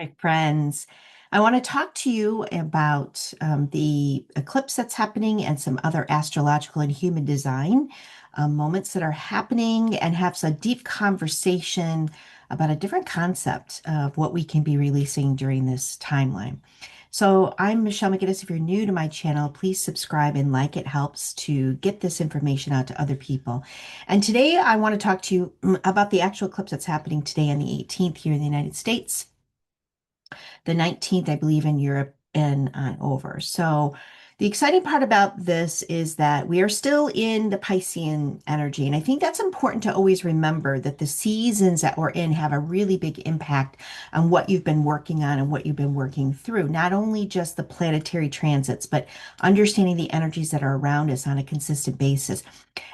My friends. I want to talk to you about the eclipse that's happening and some other astrological and human design moments that are happening and have some deep conversation about a different concept of what we can be releasing during this timeline. So I'm Michelle McGinnis. If you're new to my channel, please subscribe and like. It helps to get this information out to other people. And today I want to talk to you about the actual eclipse that's happening today on the 18th here in the United States, the 19th, I believe, in Europe and on over. So the exciting part about this is that we are still in the Piscean energy. And I think that's important to always remember that the seasons that we're in have a really big impact on what you've been working on and what you've been working through. Not only just the planetary transits, but understanding the energies that are around us on a consistent basis.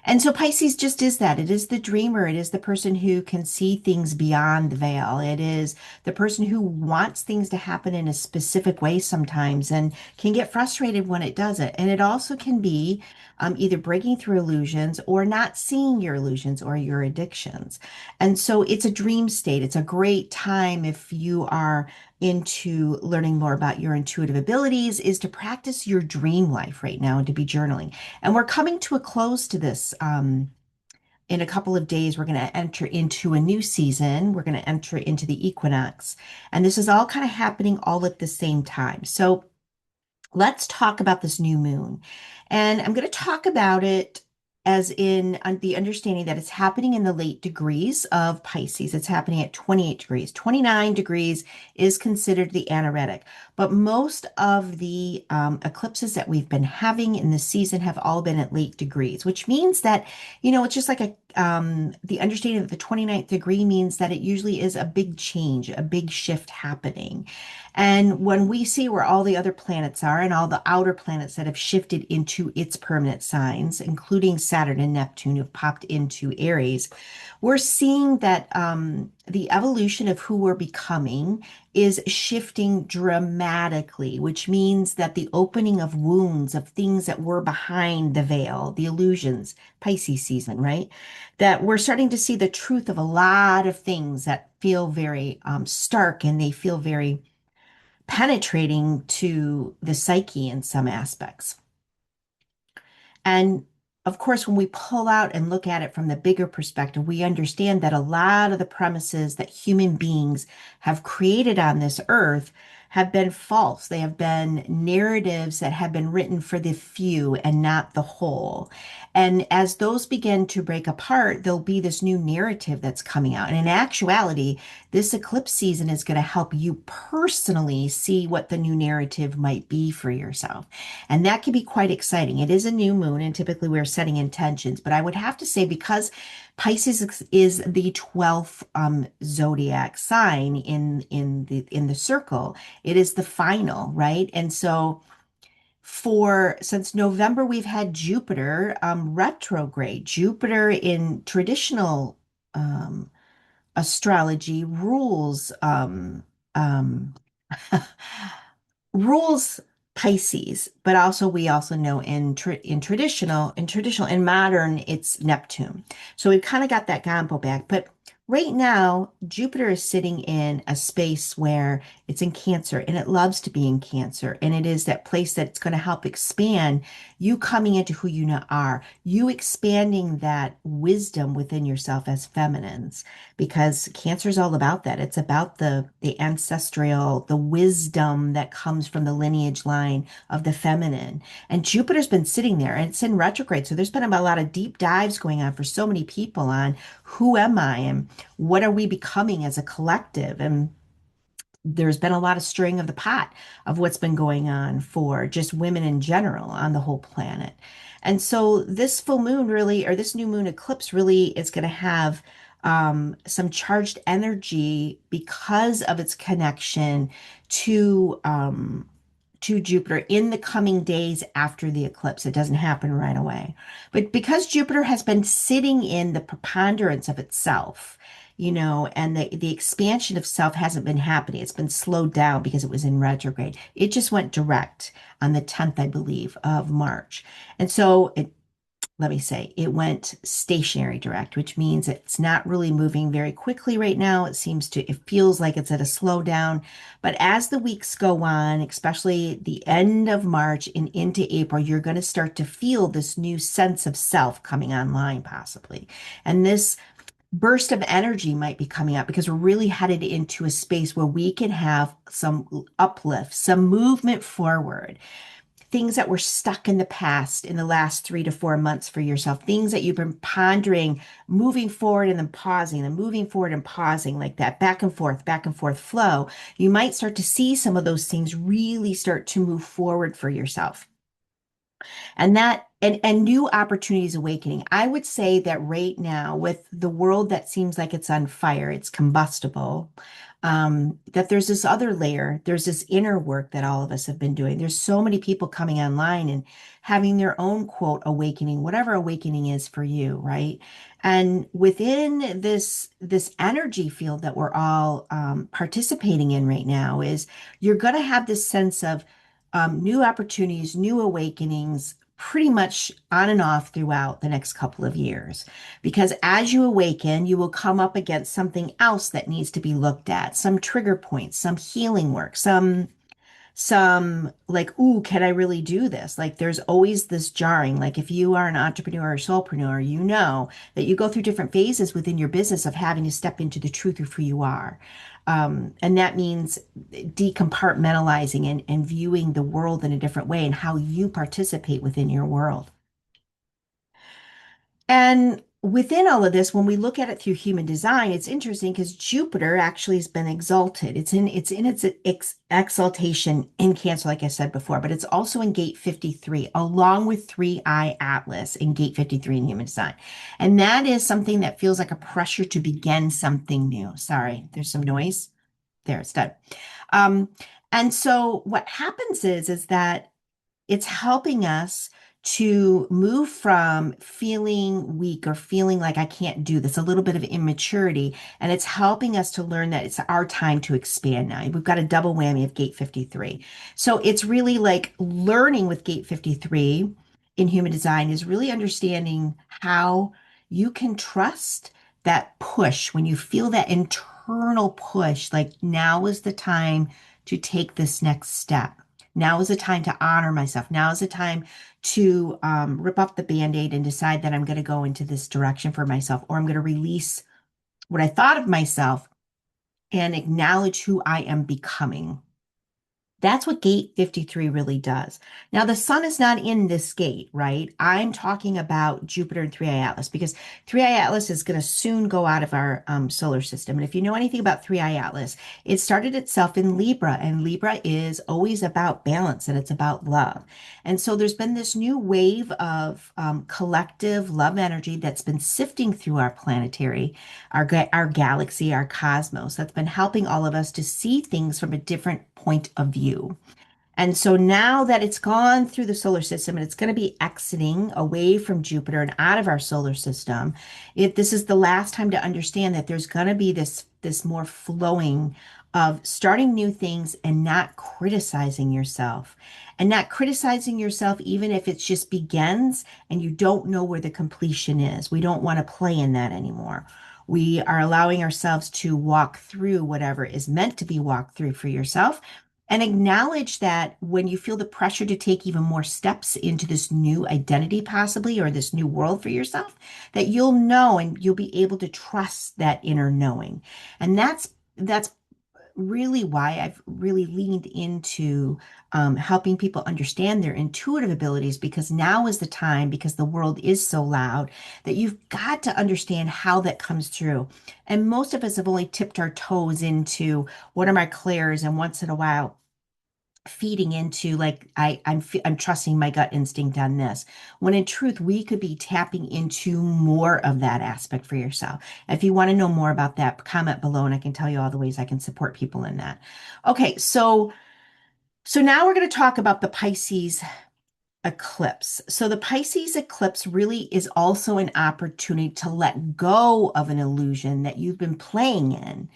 And so Pisces just is that. It is the dreamer. It is the person who can see things beyond the veil. It is the person who wants things to happen in a specific way sometimes and can get frustrated when it doesn't. And it also can be either breaking through illusions or not seeing your illusions or your addictions. And so it's a dream state. It's a great time if you are into learning more about your intuitive abilities, is to practice your dream life right now and to be journaling. And we're coming to a close to this. In a couple of days, we're going to enter into a new season. We're going to enter into the equinox. And this is all kind of happening all at the same time. So let's talk about this new moon. And I'm going to talk about it as in the understanding that it's happening in the late degrees of Pisces. It's happening at 28 degrees. 29 degrees is considered the anaretic. But most of the eclipses that we've been having in this season have all been at late degrees, which means that, it's just like the understanding that the 29th degree means that it usually is a big change, a big shift happening. And when we see where all the other planets are and all the outer planets that have shifted into its permanent signs, including Saturn and Neptune who've popped into Aries, we're seeing that the evolution of who we're becoming is shifting dramatically, which means that the opening of wounds of things that were behind the veil, the illusions, Pisces season, right? That we're starting to see the truth of a lot of things that feel very stark, and they feel very penetrating to the psyche in some aspects. And of course, when we pull out and look at it from the bigger perspective, we understand that a lot of the premises that human beings have created on this earth have been false. They have been narratives that have been written for the few and not the whole. And as those begin to break apart, there'll be this new narrative that's coming out. And in actuality, this eclipse season is going to help you personally see what the new narrative might be for yourself. And that can be quite exciting. It is a new moon, and typically we're setting intentions. But I would have to say, because Pisces is the 12th zodiac sign in the circle, it is the final, right? And so since November, we've had Jupiter retrograde. Jupiter in traditional astrology um, rules Pisces, but also we also know in modern it's Neptune. So we've kind of got that combo back. But right now, Jupiter is sitting in a space where it's in Cancer, and it loves to be in Cancer. And it is that place that's going to help expand you coming into who you now are, you expanding that wisdom within yourself as feminines, because Cancer is all about that. It's about the ancestral, the wisdom that comes from the lineage line of the feminine. And Jupiter's been sitting there, and it's in retrograde. So there's been a lot of deep dives going on for so many people on who am I and what are we becoming as a collective. And there's been a lot of stirring of the pot of what's been going on for just women in general on the whole planet. And so this full moon really, or this new moon eclipse really is going to have some charged energy because of its connection to Jupiter in the coming days after the eclipse. It doesn't happen right away. But because Jupiter has been sitting in the preponderance of itself, and the expansion of self hasn't been happening. It's been slowed down because it was in retrograde. It just went direct on the 10th, I believe, of March. And so let me say, it went stationary direct, which means it's not really moving very quickly right now. It feels like it's at a slowdown. But as the weeks go on, especially the end of March and into April, you're going to start to feel this new sense of self coming online, possibly. And this burst of energy might be coming up because we're really headed into a space where we can have some uplift, some movement forward, things that were stuck in the past in the last 3 to 4 months for yourself, things that you've been pondering, moving forward and then pausing, and moving forward and pausing, like that back and forth flow. You might start to see some of those things really start to move forward for yourself. And new opportunities awakening. I would say that right now, with the world that seems like it's on fire, it's combustible, that there's this other layer, there's this inner work that all of us have been doing. There's so many people coming online and having their own quote awakening, whatever awakening is for you, right? And within this energy field that we're all participating in right now is you're going to have this sense of new opportunities, new awakenings, pretty much on and off throughout the next couple of years. Because as you awaken, you will come up against something else that needs to be looked at, some trigger points, some healing work, some like, ooh, can I really do this? Like there's always this jarring. Like if you are an entrepreneur or soulpreneur, you know that you go through different phases within your business of having to step into the truth of who you are. And that means decompartmentalizing and viewing the world in a different way and how you participate within your world. And within all of this, when we look at it through human design, it's interesting because Jupiter actually has been exalted. It's in its exaltation in Cancer, like I said before, but it's also in gate 53, along with 3i Atlas in gate 53 in human design. And that is something that feels like a pressure to begin something new. Sorry, there's some noise. There, it's done. Um, and so what happens is that it's helping us to move from feeling weak or feeling like I can't do this, a little bit of immaturity. And it's helping us to learn that it's our time to expand now. We've got a double whammy of gate 53. So it's really like learning with gate 53 in human design is really understanding how you can trust that push when you feel that internal push, like now is the time to take this next step. Now is the time to honor myself. Now is the time to rip off the band-aid and decide that I'm going to go into this direction for myself, or I'm going to release what I thought of myself and acknowledge who I am becoming. That's what gate 53 really does. Now, the sun is not in this gate, right? I'm talking about Jupiter and 3i Atlas because 3i Atlas is going to soon go out of our solar system. And if you know anything about 3i Atlas, it started itself in Libra, and Libra is always about balance and it's about love. And so there's been this new wave of collective love energy that's been sifting through our planetary, our galaxy, our cosmos, that's been helping all of us to see things from a different point of view. And so now that it's gone through the solar system and it's going to be exiting away from Jupiter and out of our solar system, if this is the last time to understand that there's going to be this more flowing of starting new things and not criticizing yourself. And not criticizing yourself, even if it just begins and you don't know where the completion is. We don't want to play in that anymore. We are allowing ourselves to walk through whatever is meant to be walked through for yourself and acknowledge that when you feel the pressure to take even more steps into this new identity, possibly, or this new world for yourself, that you'll know and you'll be able to trust that inner knowing. And that's really why I've really leaned into helping people understand their intuitive abilities, because now is the time, because the world is so loud, that you've got to understand how that comes through. And most of us have only tipped our toes into what are my clairs, and once in a while feeding into like I'm trusting my gut instinct on this, when in truth we could be tapping into more of that aspect for yourself. If you want to know more about that, comment below and I can tell you all the ways I can support people in that. Okay, so now we're going to talk about the Pisces eclipse. So the Pisces eclipse really is also an opportunity to let go of an illusion that you've been playing in.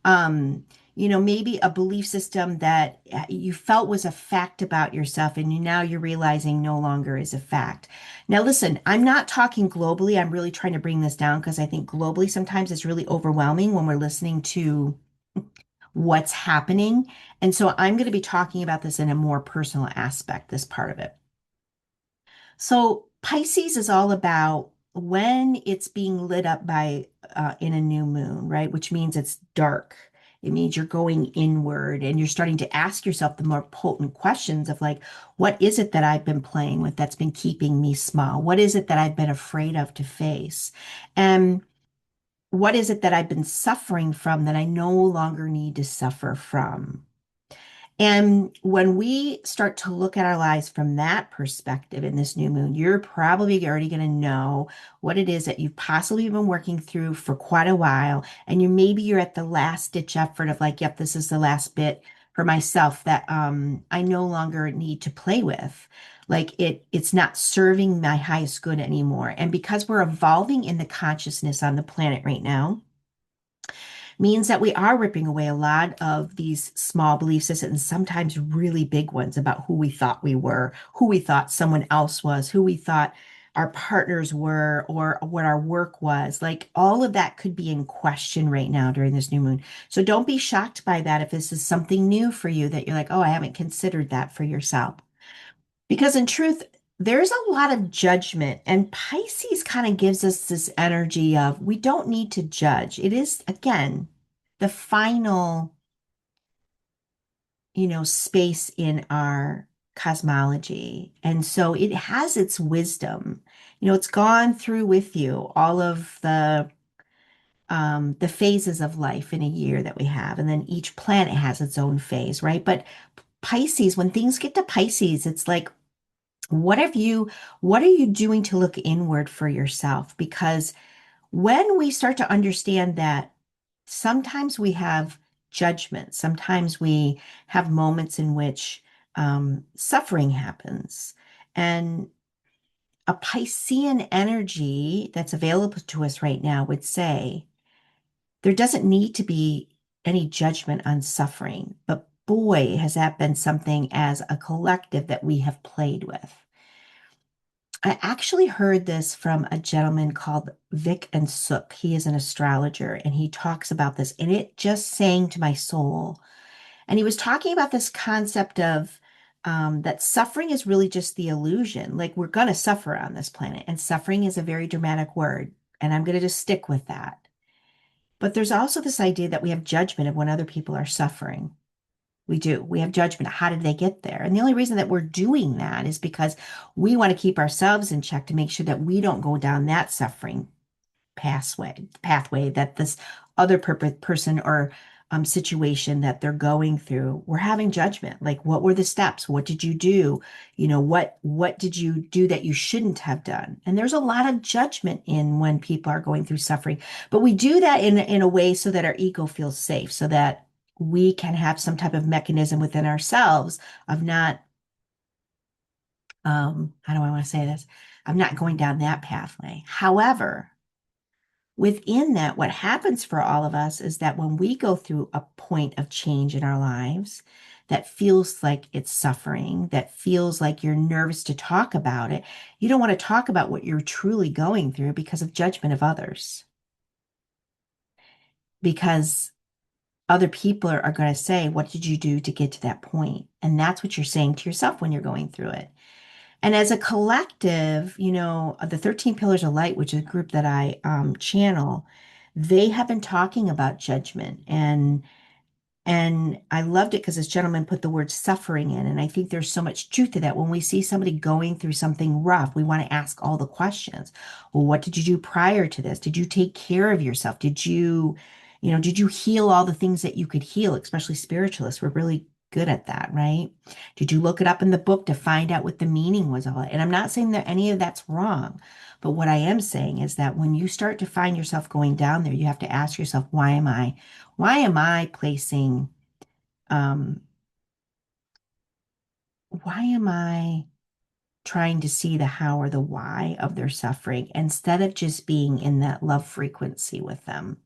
Um, maybe a belief system that you felt was a fact about yourself and now you're realizing no longer is a fact. Now, listen, I'm not talking globally. I'm really trying to bring this down because I think globally sometimes it's really overwhelming when we're listening to what's happening. And so I'm going to be talking about this in a more personal aspect, this part of it. So Pisces is all about when it's being lit up by in a new moon, right? Which means it's dark. It means you're going inward and you're starting to ask yourself the more potent questions of like, what is it that I've been playing with that's been keeping me small? What is it that I've been afraid of to face? And what is it that I've been suffering from that I no longer need to suffer from? And when we start to look at our lives from that perspective in this new moon, you're probably already going to know what it is that you've possibly been working through for quite a while. And you're at the last ditch effort of like, yep, this is the last bit for myself that I no longer need to play with. Like it's not serving my highest good anymore. And because we're evolving in the consciousness on the planet right now, means that we are ripping away a lot of these small belief systems and sometimes really big ones about who we thought we were, who we thought someone else was, who we thought our partners were, or what our work was. Like all of that could be in question right now during this new moon. So don't be shocked by that if this is something new for you that you're like, oh, I haven't considered that for yourself. Because in truth, there's a lot of judgment, and Pisces kind of gives us this energy of we don't need to judge. It is, again, the final, space in our cosmology. And so it has its wisdom. It's gone through with you all of the phases of life in a year that we have, and then each planet has its own phase, right? But Pisces, when things get to Pisces, it's like what are you doing to look inward for yourself? Because when we start to understand that sometimes we have judgment, sometimes we have moments in which suffering happens. And a Piscean energy that's available to us right now would say there doesn't need to be any judgment on suffering. But boy, has that been something as a collective that we have played with. I actually heard this from a gentleman called Vic and Sook. He is an astrologer and he talks about this, and it just sang to my soul. And he was talking about this concept of that suffering is really just the illusion. Like we're going to suffer on this planet, and suffering is a very dramatic word. And I'm going to just stick with that. But there's also this idea that we have judgment of when other people are suffering. We do. We have judgment. How did they get there? And the only reason that we're doing that is because we want to keep ourselves in check to make sure that we don't go down that suffering pathway that this other person or situation that they're going through. We're having judgment. Like, what were the steps? What did you do? What did you do that you shouldn't have done? And there's a lot of judgment in when people are going through suffering, but we do that in a way so that our ego feels safe, so that we can have some type of mechanism within ourselves of not, how do I want to say this? Of not going down that pathway. However, within that, what happens for all of us is that when we go through a point of change in our lives that feels like it's suffering, that feels like you're nervous to talk about it, you don't want to talk about what you're truly going through because of judgment of others. Because other people are going to say, what did you do to get to that point? And that's what you're saying to yourself when you're going through it. And as a collective, the 13 Pillars of Light, which is a group that I channel, they have been talking about judgment. And I loved it because this gentleman put the word suffering in. And I think there's so much truth to that. When we see somebody going through something rough, we want to ask all the questions. Well, what did you do prior to this? Did you take care of yourself? Did you heal all the things that you could heal, especially spiritualists? We're really good at that, right? Did you look it up in the book to find out what the meaning was of it? And I'm not saying that any of that's wrong. But what I am saying is that when you start to find yourself going down there, you have to ask yourself, why am I placing, um, why am I trying to see the how or the why of their suffering instead of just being in that love frequency with them?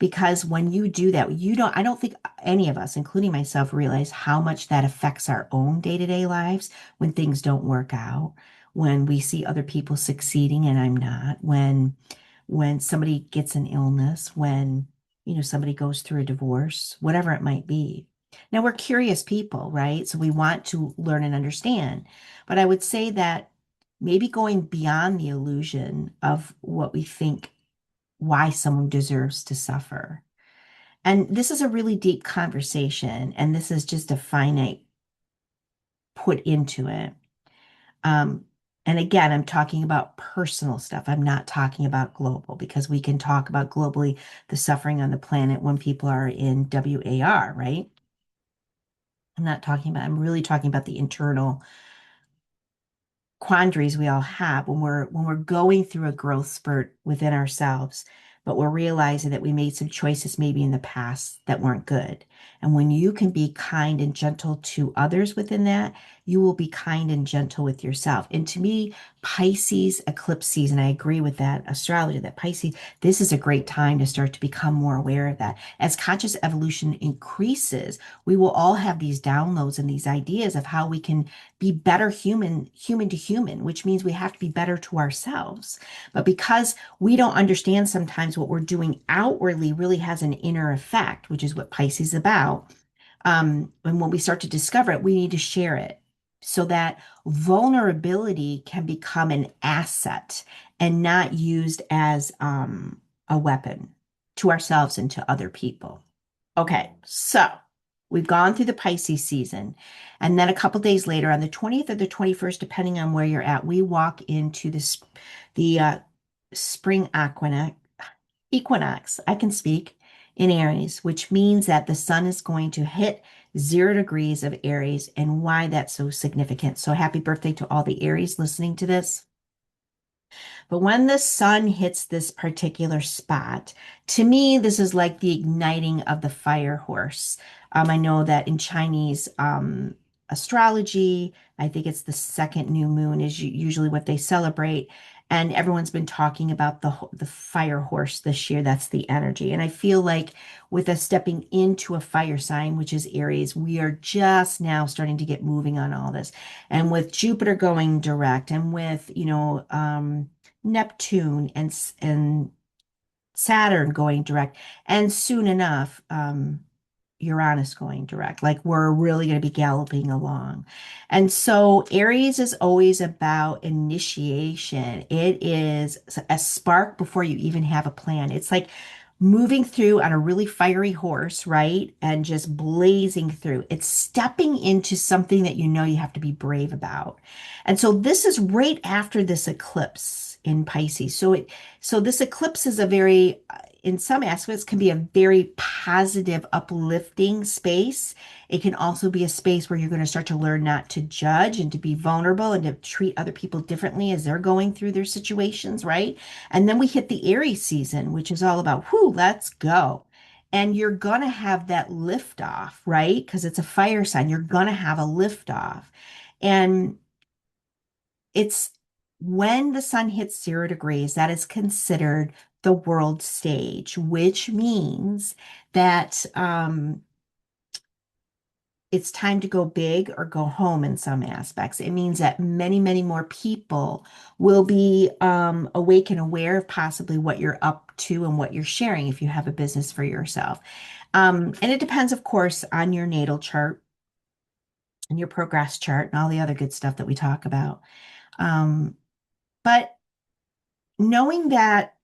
Because when you do that, I don't think any of us, including myself, realize how much that affects our own day-to-day lives when things don't work out, when we see other people succeeding and I'm not, when somebody gets an illness, when, somebody goes through a divorce, whatever it might be. Now, we're curious people, right? So we want to learn and understand. But I would say that maybe going beyond the illusion of what we think why someone deserves to suffer. And this is a really deep conversation, and this is just a finite put into it. Um, and again, I'm talking about personal stuff. I'm not talking about global because we can talk about globally the suffering on the planet when people are in WAR, right? I'm really talking about the internal quandaries we all have when we're going through a growth spurt within ourselves, but we're realizing that we made some choices maybe in the past that weren't good. And when you can be kind and gentle to others within that, you will be kind and gentle with yourself. And to me, Pisces eclipse season, I agree with that astrology, that Pisces, this is a great time to start to become more aware of that. As conscious evolution increases, we will all have these downloads and these ideas of how we can be better human to human, which means we have to be better to ourselves. But because we don't understand sometimes what we're doing outwardly really has an inner effect, which is what Pisces is about. And when we start to discover it, we need to share it so that vulnerability can become an asset and not used as a weapon to ourselves and to other people. Okay, so we've gone through the Pisces season, and then a couple days later, on the 20th or the 21st, depending on where you're at, we walk into the spring equinox. I can speak in Aries, which means that the sun is going to hit 0 degrees of Aries, and why that's so significant. So happy birthday to all the Aries listening to this. But when the sun hits this particular spot, to me, this is like the igniting of the fire horse. I know that in Chinese astrology, I think it's the second new moon is usually what they celebrate. And everyone's been talking about the fire horse this year. That's the energy. And I feel like with us stepping into a fire sign, which is Aries, we are just now starting to get moving on all this. And with Jupiter going direct and with, Neptune and Saturn going direct, and soon enough, Uranus going direct. Like we're really going to be galloping along. And so Aries is always about initiation. It is a spark before you even have a plan. It's like moving through on a really fiery horse, right? And just blazing through. It's stepping into something that you know you have to be brave about. And so this is right after this eclipse in Pisces. So this eclipse is a very in some aspects can be a very positive, uplifting space. It can also be a space where you're going to start to learn not to judge and to be vulnerable and to treat other people differently as they're going through their situations, right? And then we hit the Aries season, which is all about, whoo, let's go. And you're going to have that lift off, right? Because it's a fire sign. You're going to have a lift off. And it's when the sun hits 0 degrees, that is considered the world stage, which means that it's time to go big or go home in some aspects. It means that many, many more people will be awake and aware of possibly what you're up to and what you're sharing if you have a business for yourself. And it depends, of course, on your natal chart and your progress chart and all the other good stuff that we talk about. But knowing that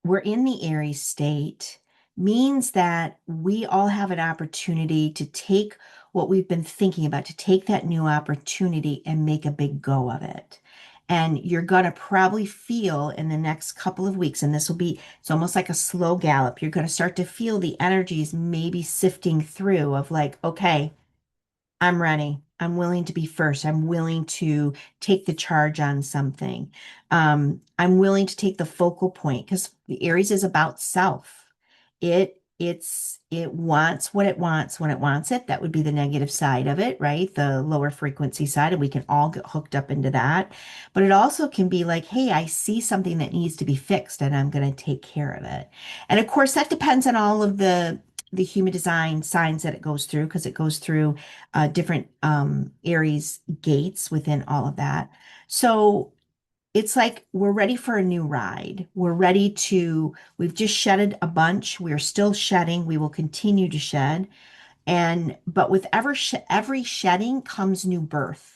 we're in the Aries state means that we all have an opportunity to take what we've been thinking about, to take that new opportunity and make a big go of it. And you're going to probably feel in the next couple of weeks, and it's almost like a slow gallop. You're going to start to feel the energies maybe sifting through of like, okay, I'm ready. I'm willing to be first. I'm willing to take the charge on something. I'm willing to take the focal point because the Aries is about self. It it wants what it wants when it wants it. That would be the negative side of it, right? The lower frequency side, and we can all get hooked up into that. But it also can be like, hey, I see something that needs to be fixed and I'm going to take care of it. And of course, that depends on all of the human design signs that it goes through, because it goes through different Aries gates within all of that. So it's like we're ready for a new ride. We've just shedded a bunch. We're still shedding. We will continue to shed. But with every shedding comes new birth.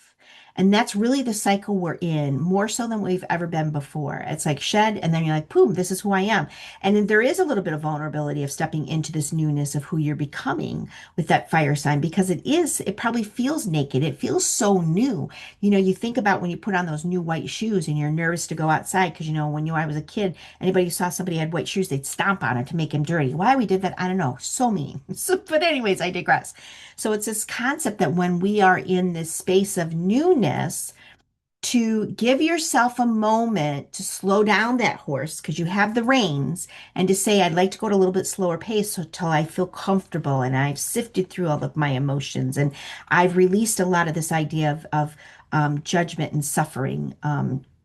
And that's really the cycle we're in, more so than we've ever been before. It's like shed, and then you're like, boom, this is who I am. And then there is a little bit of vulnerability of stepping into this newness of who you're becoming with that fire sign, because it probably feels naked. It feels so new. You think about when you put on those new white shoes and you're nervous to go outside because, I was a kid, anybody who saw somebody had white shoes, they'd stomp on it to make him dirty. Why we did that, I don't know. So mean. But anyways, I digress. So it's this concept that when we are in this space of newness, to give yourself a moment to slow down that horse because you have the reins, and to say, I'd like to go at a little bit slower pace so till I feel comfortable and I've sifted through all of my emotions and I've released a lot of this idea of judgment and suffering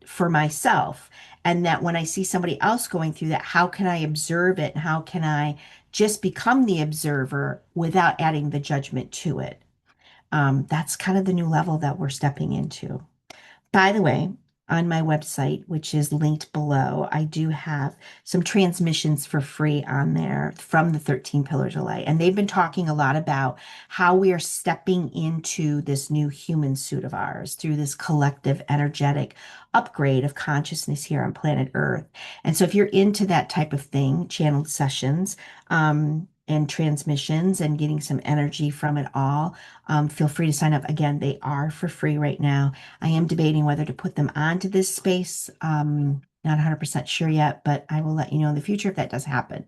for myself. And that when I see somebody else going through that, how can I observe it? And how can I just become the observer without adding the judgment to it? That's kind of the new level that we're stepping into. By the way, on my website, which is linked below, I do have some transmissions for free on there from the 13 Pillars of Light. And they've been talking a lot about how we are stepping into this new human suit of ours through this collective energetic upgrade of consciousness here on planet Earth. And so if you're into that type of thing, channeled sessions, and transmissions and getting some energy from it all, feel free to sign up. Again, they are for free right now. I am debating whether to put them onto this space. Not 100% sure yet, but I will let you know in the future if that does happen.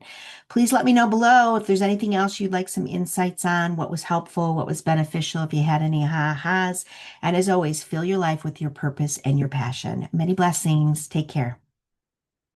Please let me know below if there's anything else you'd like some insights on, what was helpful, what was beneficial, if you had any ha-has. And as always, fill your life with your purpose and your passion. Many blessings. Take care.